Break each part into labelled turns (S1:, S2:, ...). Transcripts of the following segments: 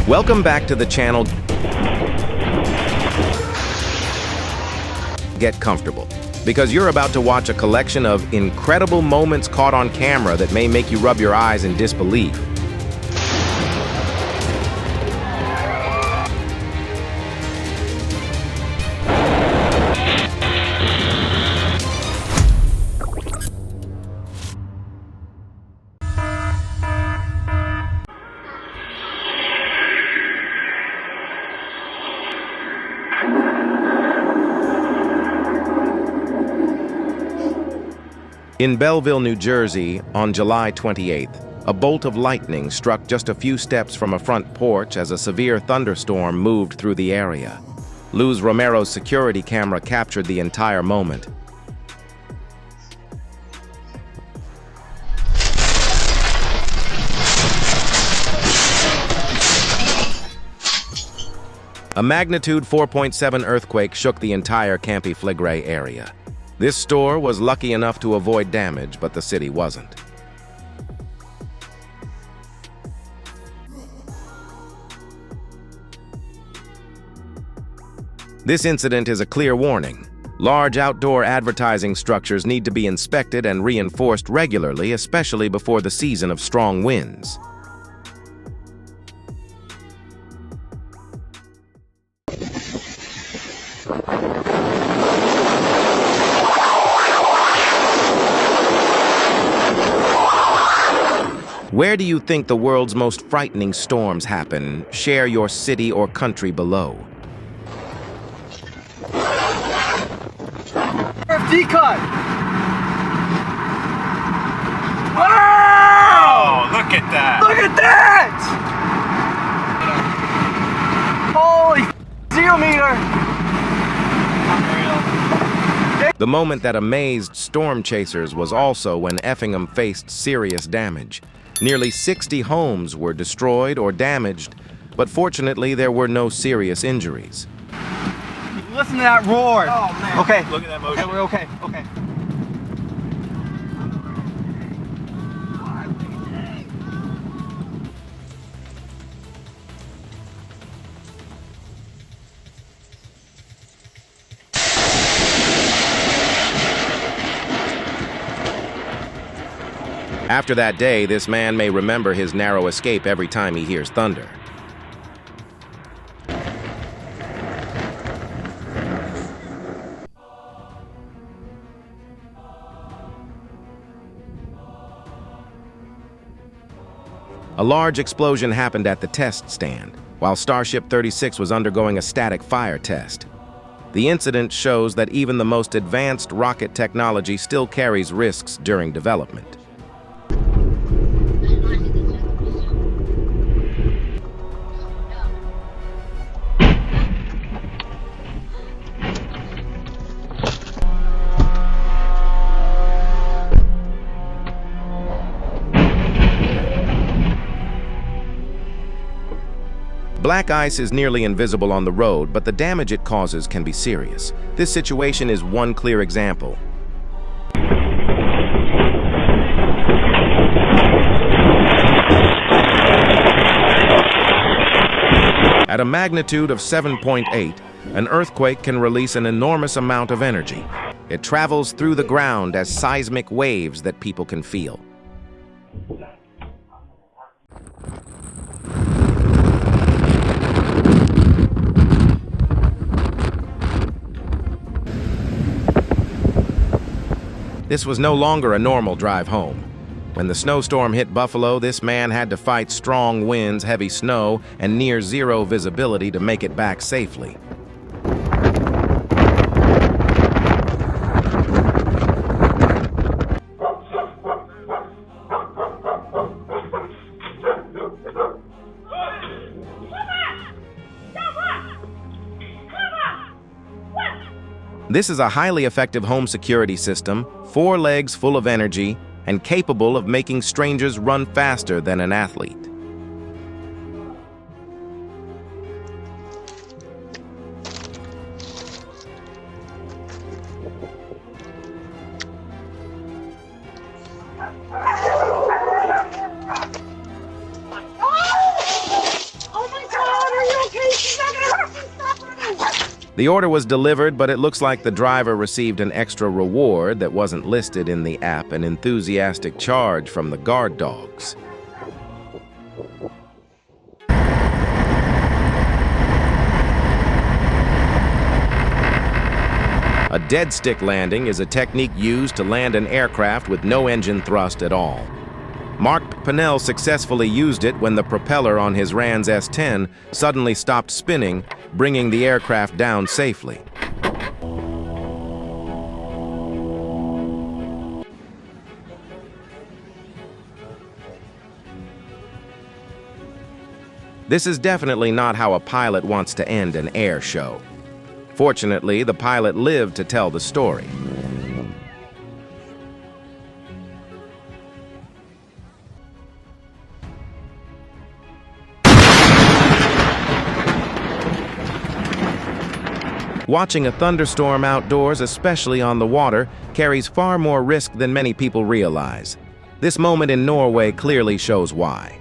S1: Welcome back to the channel. Get comfortable, because you're about to watch a collection of incredible moments caught on camera that may make you rub your eyes in disbelief. In Belleville, New Jersey, on July 28th, a bolt of lightning struck just a few steps from a front porch as a severe thunderstorm moved through the area. Luz Romero's security camera captured the entire moment. A magnitude 4.7 earthquake shook the entire Campi Flegrei area. This store was lucky enough to avoid damage, but the city wasn't. This incident is a clear warning. Large outdoor advertising structures need to be inspected and reinforced regularly, especially before the season of strong winds. Where do you think the world's most frightening storms happen? Share your city or country below.
S2: Decut!
S3: Wow! Look at that!
S2: Look at that! Holy 0 meter!
S1: The moment that amazed storm chasers was also when Effingham faced serious damage. Nearly 60 homes were destroyed or damaged, but fortunately there were no serious injuries.
S2: Listen to that roar.
S3: Oh, man.
S2: Okay.
S3: Look at that motion.
S2: Okay, we're okay. Okay.
S1: After that day, this man may remember his narrow escape every time he hears thunder. A large explosion happened at the test stand, while Starship 36 was undergoing a static fire test. The incident shows that even the most advanced rocket technology still carries risks during development. Black ice is nearly invisible on the road, but the damage it causes can be serious. This situation is one clear example. At a magnitude of 7.8, an earthquake can release an enormous amount of energy. It travels through the ground as seismic waves that people can feel. This was no longer a normal drive home. When the snowstorm hit Buffalo, this man had to fight strong winds, heavy snow, and near zero visibility to make it back safely. This is a highly effective home security system, 4 legs full of energy, and capable of making strangers run faster than an athlete.
S4: Oh my God!
S1: The order was delivered, but it looks like the driver received an extra reward that wasn't listed in the app, an enthusiastic charge from the guard dogs. A dead stick landing is a technique used to land an aircraft with no engine thrust at all. Mark Pinnell successfully used it when the propeller on his Rans S-10 suddenly stopped spinning, bringing the aircraft down safely. This is definitely not how a pilot wants to end an air show. Fortunately, the pilot lived to tell the story. Watching a thunderstorm outdoors, especially on the water, carries far more risk than many people realize. This moment in Norway clearly shows why.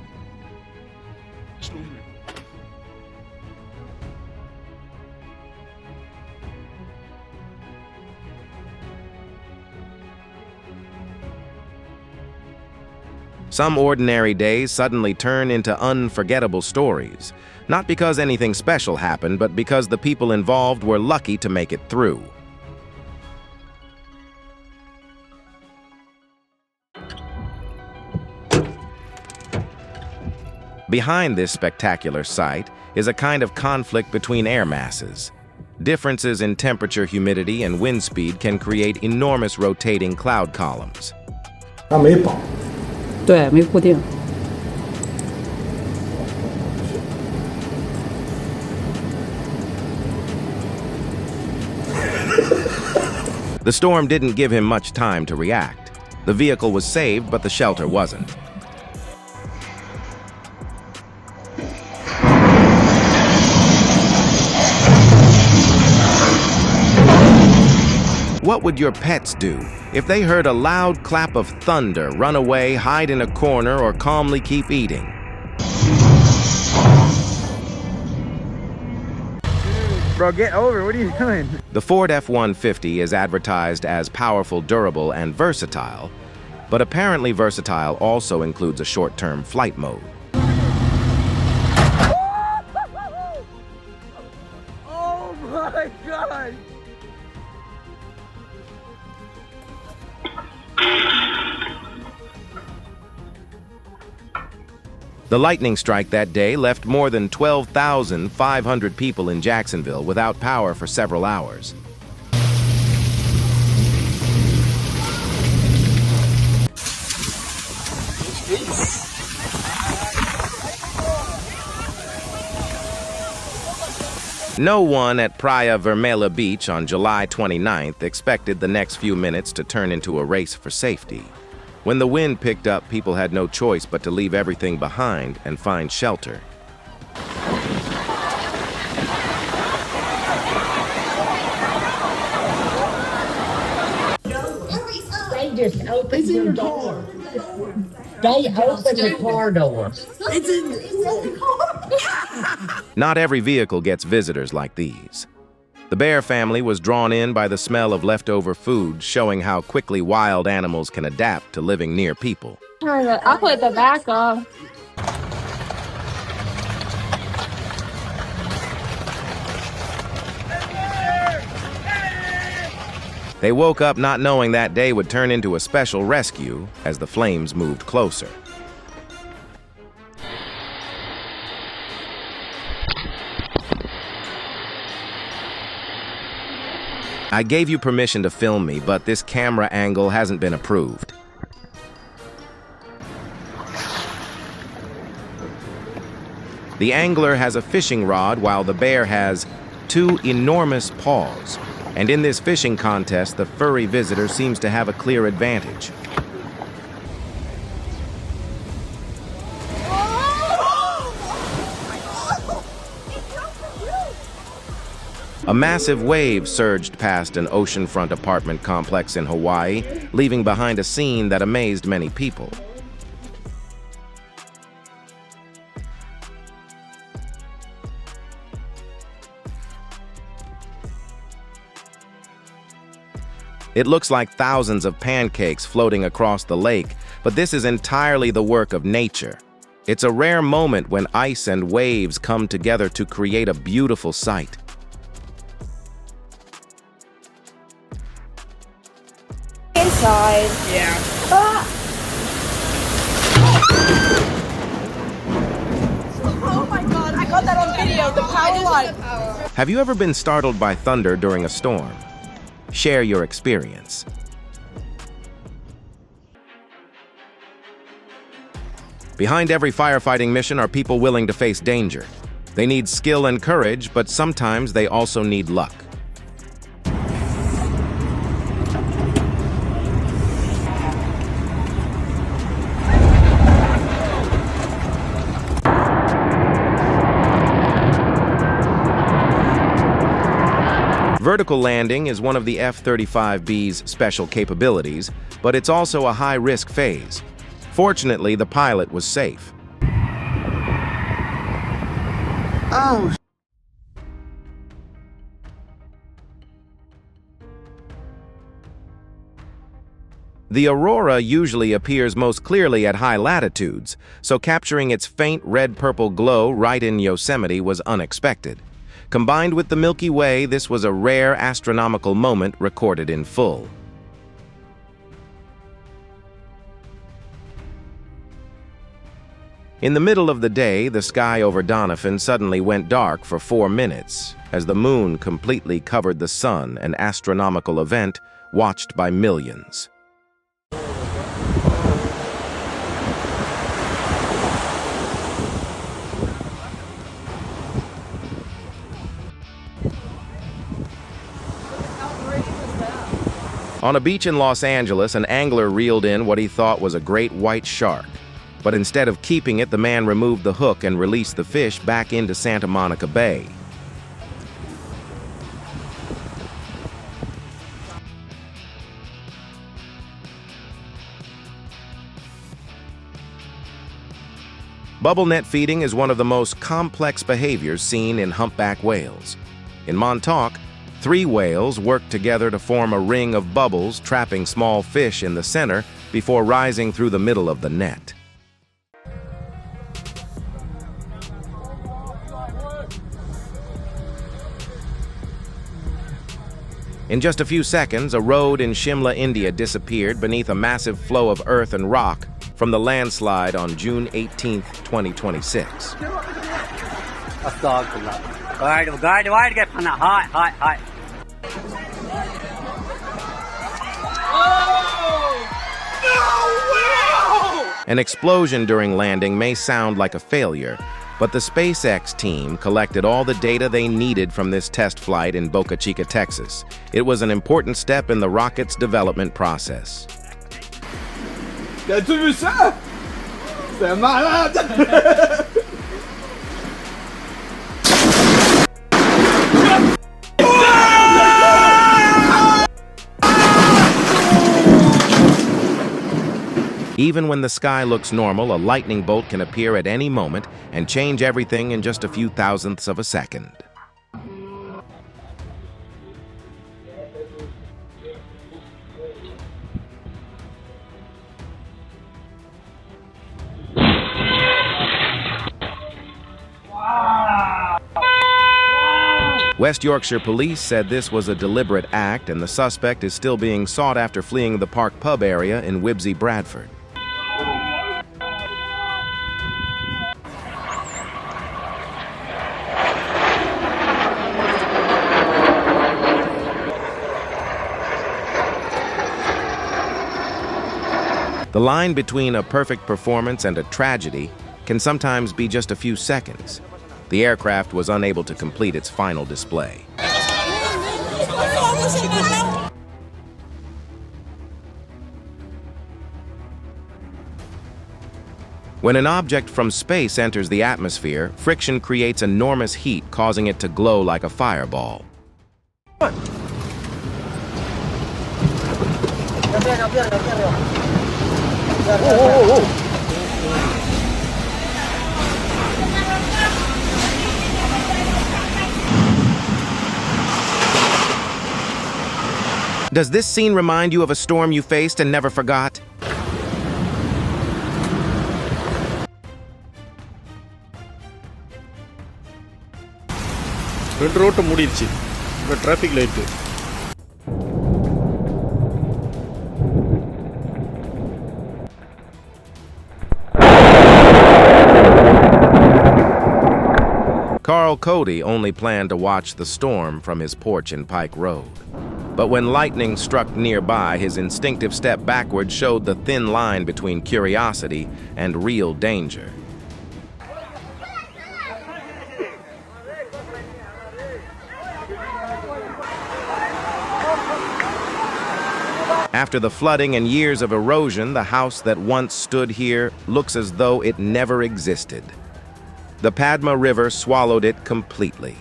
S1: Some ordinary days suddenly turn into unforgettable stories, not because anything special happened, but because the people involved were lucky to make it through. Behind this spectacular sight is a kind of conflict between air masses. Differences in temperature, humidity, and wind speed can create enormous rotating cloud columns.
S3: 它没绑。
S4: 对，没固定。
S1: The storm didn't give him much time to react. The vehicle was saved, but the shelter wasn't. What would your pets do if they heard a loud clap of thunder, run away, hide in a corner, or calmly keep eating?
S2: Bro, get over. What are you doing?
S1: The Ford F-150 is advertised as powerful, durable, and versatile, but apparently versatile also includes a short-term flight mode.
S2: Oh my God!
S1: The lightning strike that day left more than 12,500 people in Jacksonville without power for several hours. No one at Praia Vermelha Beach on July 29th expected the next few minutes to turn into a race for safety. When the wind picked up, people had no choice but to leave everything behind and find shelter.
S5: They just opened your door. They opened the car door. It's in the car.
S1: Not every vehicle gets visitors like these. The bear family was drawn in by the smell of leftover food, showing how quickly wild animals can adapt to living near people.
S4: I'll put the back on.
S1: They woke up not knowing that day would turn into a special rescue as the flames moved closer. I gave you permission to film me, but this camera angle hasn't been approved. The angler has a fishing rod while the bear has two enormous paws. And in this fishing contest, the furry visitor seems to have a clear advantage. A massive wave surged past an oceanfront apartment complex in Hawaii, leaving behind a scene that amazed many people. It looks like thousands of pancakes floating across the lake, but this is entirely the work of nature. It's a rare moment when ice and waves come together to create a beautiful sight.
S3: Inside.
S2: Yeah.
S3: Oh my god, I got that on video, the power line.
S1: Have you ever been startled by thunder during a storm? Share your experience. Behind every firefighting mission are people willing to face danger. They need skill and courage, but sometimes they also need luck. Vertical landing is one of the F-35B's special capabilities, but it's also a high-risk phase. Fortunately, the pilot was safe.
S2: Oh.
S1: The aurora usually appears most clearly at high latitudes, so capturing its faint red-purple glow right in Yosemite was unexpected. Combined with the Milky Way, this was a rare astronomical moment recorded in full. In the middle of the day, the sky over Doniphan suddenly went dark for 4 minutes, as the moon completely covered the sun, an astronomical event watched by millions. On a beach in Los Angeles, an angler reeled in what he thought was a great white shark. But instead of keeping it, the man removed the hook and released the fish back into Santa Monica Bay. Bubble net feeding is one of the most complex behaviors seen in humpback whales. In Montauk, 3 whales work together to form a ring of bubbles, trapping small fish in the center before rising through the middle of the net. In just a few seconds, a road in Shimla, India disappeared beneath a massive flow of earth and rock from the landslide on June 18, 2026. An explosion during landing may sound like a failure, but the SpaceX team collected all the data they needed from this test flight in Boca Chica, Texas. It was an important step in the rocket's development process.
S2: As-tu vu ça? C'est malade!
S1: Even when the sky looks normal, a lightning bolt can appear at any moment and change everything in just a few thousandths of a second. West Yorkshire Police said this was a deliberate act, and the suspect is still being sought after fleeing the Park Pub area in Wibsey, Bradford. The line between a perfect performance and a tragedy can sometimes be just a few seconds. The aircraft was unable to complete its final display. When an object from space enters the atmosphere, friction creates enormous heat, causing it to glow like a fireball. Does this scene remind you of a storm you faced and never forgot?
S6: ரெண்டு ரோட்டை மூடிடுச்சு. இப்போ traffic light.
S1: Carl Cody only planned to watch the storm from his porch in Pike Road. But when lightning struck nearby, his instinctive step backward showed the thin line between curiosity and real danger. After the flooding and years of erosion, the house that once stood here looks as though it never existed. The Padma River swallowed it completely.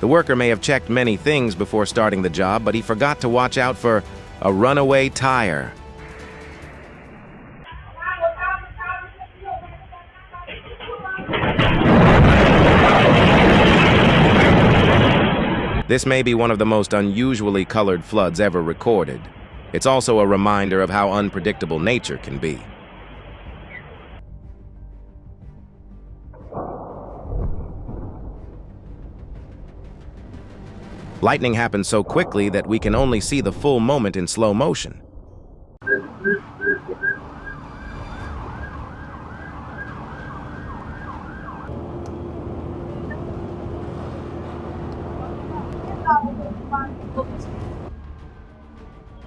S1: The worker may have checked many things before starting the job, but he forgot to watch out for a runaway tire. This may be one of the most unusually colored floods ever recorded. It's also a reminder of how unpredictable nature can be. Lightning happens so quickly that we can only see the full moment in slow motion.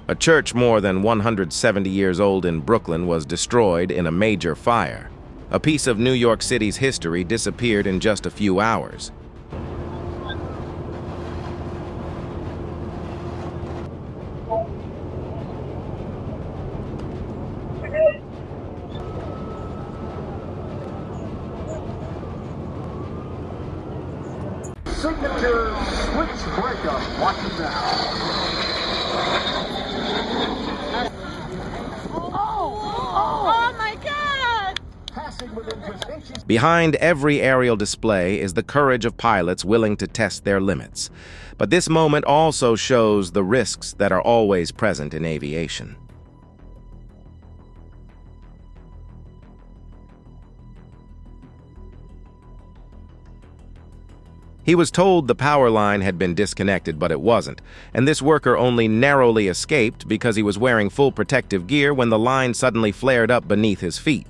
S1: A church more than 170 years old in Brooklyn was destroyed in a major fire. A piece of New York City's history disappeared in just a few hours.
S7: Signature switch breakup. Watch it now.
S3: Oh my God!
S7: Passing within just inches.
S1: Behind every aerial display is the courage of pilots willing to test their limits. But this moment also shows the risks that are always present in aviation. He was told the power line had been disconnected, but it wasn't, and this worker only narrowly escaped because he was wearing full protective gear when the line suddenly flared up beneath his feet.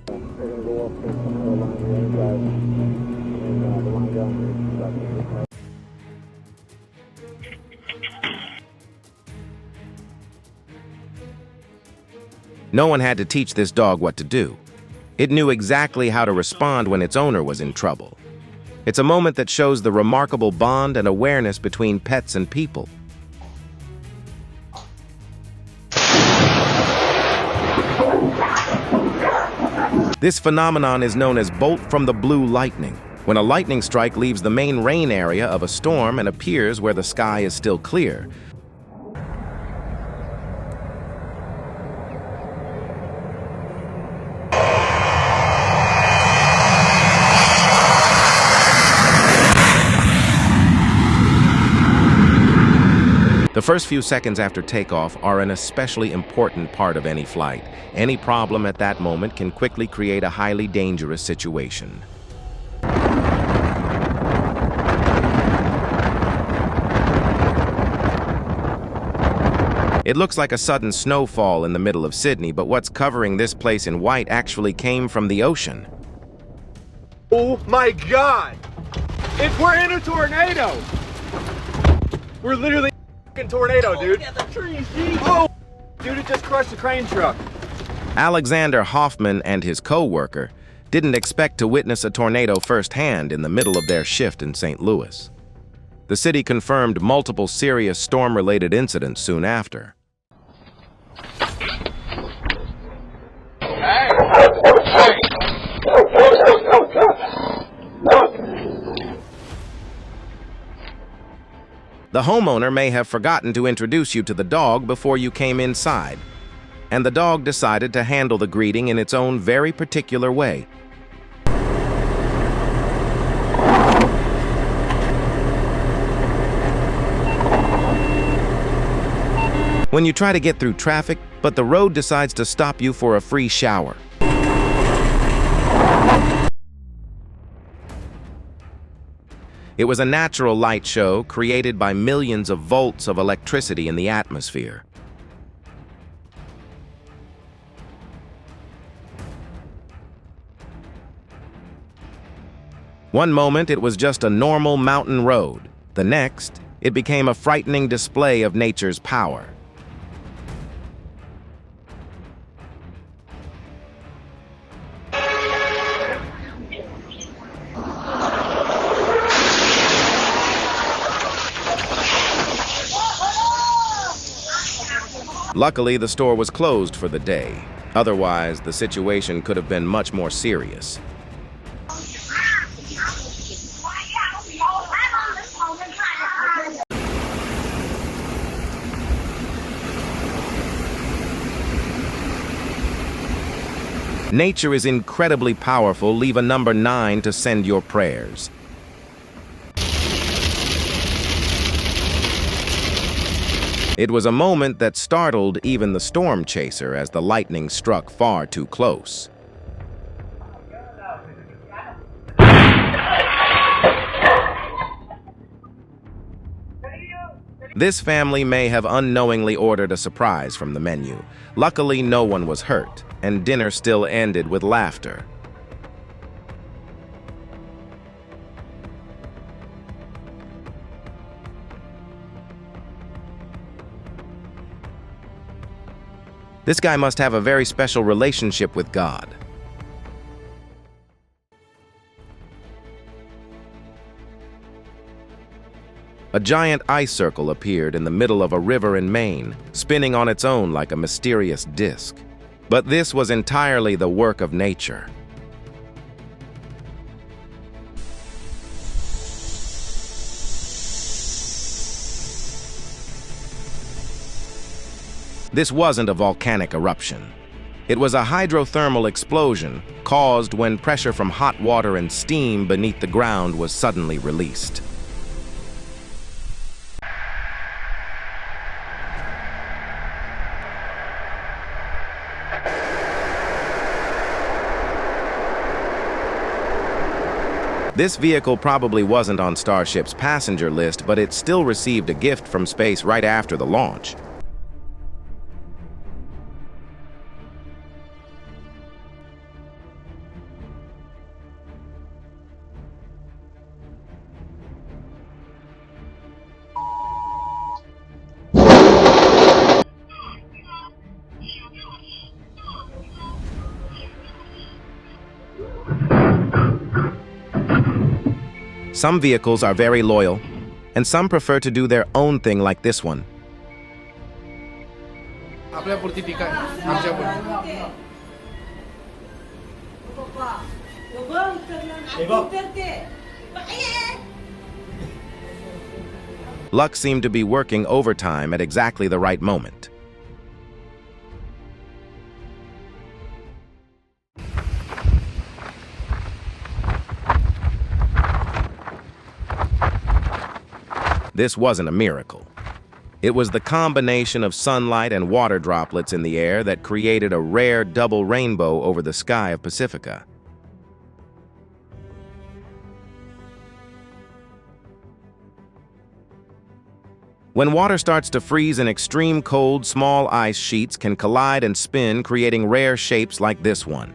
S1: No one had to teach this dog what to do. It knew exactly how to respond when its owner was in trouble. It's a moment that shows the remarkable bond and awareness between pets and people. This phenomenon is known as bolt from the blue lightning, when a lightning strike leaves the main rain area of a storm and appears where the sky is still clear. The first few seconds after takeoff are an especially important part of any flight. Any problem at that moment can quickly create a highly dangerous situation. It looks like a sudden snowfall in the middle of Sydney, but what's covering this place in white actually came from the ocean.
S2: Oh my God! We're in a tornado! We're literally in a tornado, dude.
S5: Look at the trees, geez.
S2: Oh, dude, it just crushed the crane truck.
S1: Alexander Hoffman and his co-worker didn't expect to witness a tornado firsthand in the middle of their shift in St. Louis. The city confirmed multiple serious storm-related incidents soon after. The homeowner may have forgotten to introduce you to the dog before you came inside. and the dog decided to handle the greeting in its own very particular way. When you try to get through traffic, but the road decides to stop you for a free shower. It was a natural light show created by millions of volts of electricity in the atmosphere. One moment, it was just a normal mountain road. The next, it became a frightening display of nature's power. Luckily, the store was closed for the day. Otherwise, the situation could have been much more serious. Nature is incredibly powerful. Leave a number 9 to send your prayers. It was a moment that startled even the storm chaser as the lightning struck far too close. This family may have unknowingly ordered a surprise from the menu. Luckily, no one was hurt, and dinner still ended with laughter. This guy must have a very special relationship with God. A giant ice circle appeared in the middle of a river in Maine, spinning on its own like a mysterious disk. But this was entirely the work of nature. This wasn't a volcanic eruption. It was a hydrothermal explosion caused when pressure from hot water and steam beneath the ground was suddenly released. This vehicle probably wasn't on Starship's passenger list, but it still received a gift from space right after the launch. Some vehicles are very loyal, and some prefer to do their own thing like this one. Luck seemed to be working overtime at exactly the right moment. This wasn't a miracle. It was the combination of sunlight and water droplets in the air that created a rare double rainbow over the sky of Pacifica. When water starts to freeze in extreme cold, small ice sheets can collide and spin, creating rare shapes like this one.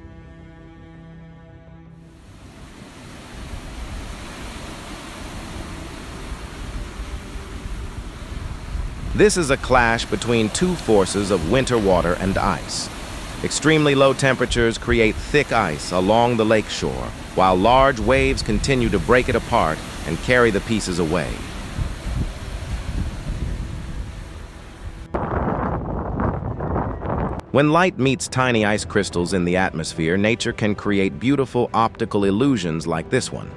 S1: This is a clash between two forces of winter water and ice. Extremely low temperatures create thick ice along the lake shore, while large waves continue to break it apart and carry the pieces away. When light meets tiny ice crystals in the atmosphere, nature can create beautiful optical illusions like this one.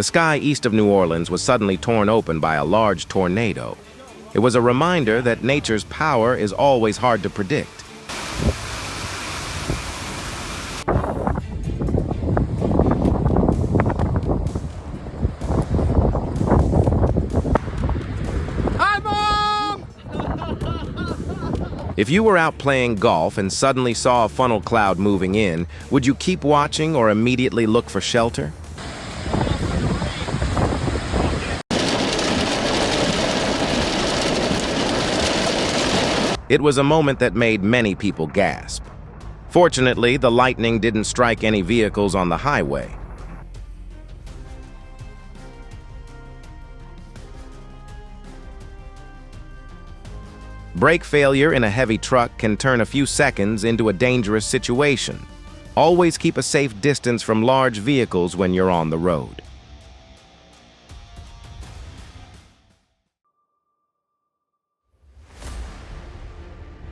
S1: The sky east of New Orleans was suddenly torn open by a large tornado. It was a reminder that nature's power is always hard to predict.
S2: Hi, Mom!
S1: If you were out playing golf and suddenly saw a funnel cloud moving in, would you keep watching or immediately look for shelter? It was a moment that made many people gasp. Fortunately, the lightning didn't strike any vehicles on the highway. Brake failure in a heavy truck can turn a few seconds into a dangerous situation. Always keep a safe distance from large vehicles when you're on the road.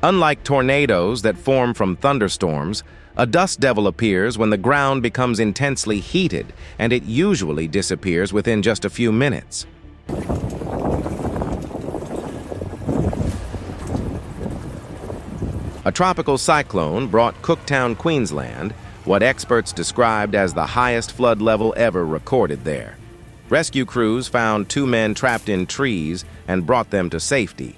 S1: Unlike tornadoes that form from thunderstorms, a dust devil appears when the ground becomes intensely heated, and it usually disappears within just a few minutes. A tropical cyclone brought Cooktown, Queensland, what experts described as the highest flood level ever recorded there. Rescue crews found 2 men trapped in trees and brought them to safety.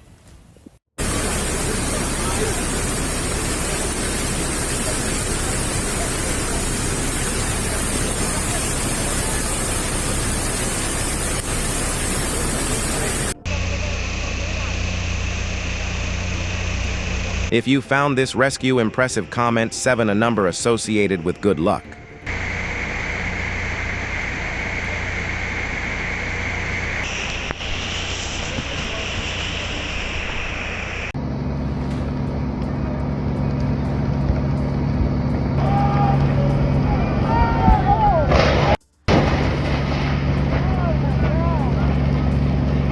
S1: If you found this rescue impressive, comment 7, a number associated with good luck.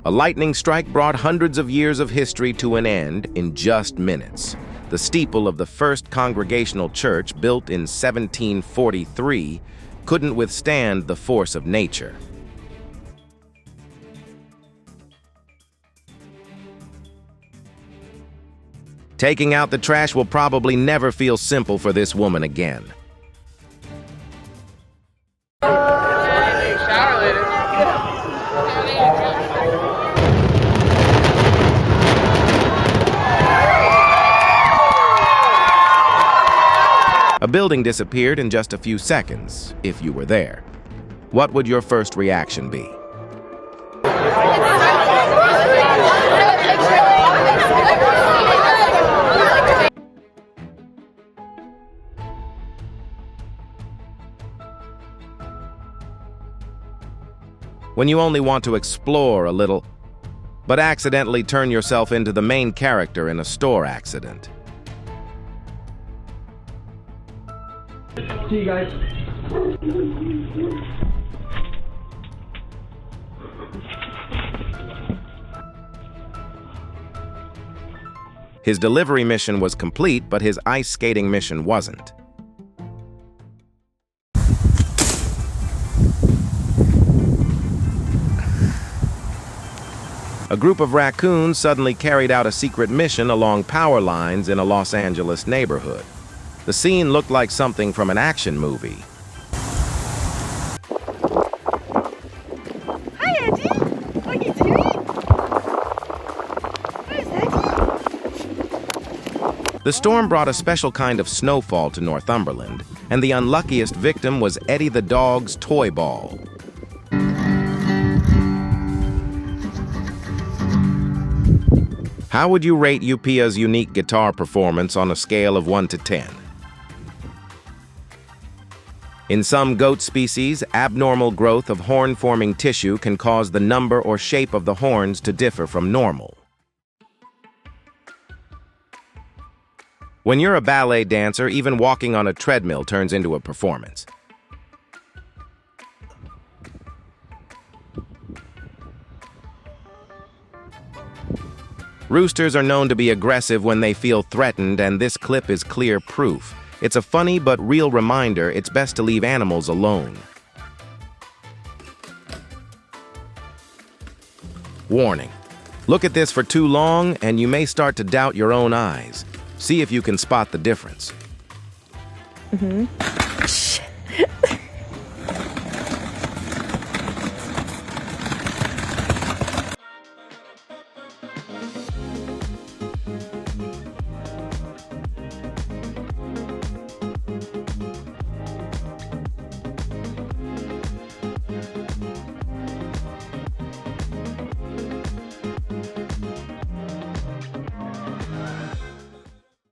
S1: A lightning strike brought hundreds of years of history to an end in just minutes. The steeple of the first Congregational Church, built in 1743, couldn't withstand the force of nature. Taking out the trash will probably never feel simple for this woman again. A building disappeared in just a few seconds, if you were there. What would your first reaction be? When you only want to explore a little, but accidentally turn yourself into the main character in a store accident.
S2: See you guys.
S1: His delivery mission was complete, but his ice skating mission wasn't. A group of raccoons suddenly carried out a secret mission along power lines in a Los Angeles neighborhood. The scene looked like something from an action movie.
S3: Hi, Eddie. What are you doing? Where's Eddie?
S1: The storm brought a special kind of snowfall to Northumberland, and the unluckiest victim was Eddie the dog's toy ball. How would you rate Upia's unique guitar performance on a scale of 1 to 10? In some goat species, abnormal growth of horn-forming tissue can cause the number or shape of the horns to differ from normal. When you're a ballet dancer, even walking on a treadmill turns into a performance. Roosters are known to be aggressive when they feel threatened, and this clip is clear proof. It's a funny but real reminder it's best to leave animals alone. Warning. Look at this for too long and you may start to doubt your own eyes. See if you can spot the difference.
S8: Mm-hmm.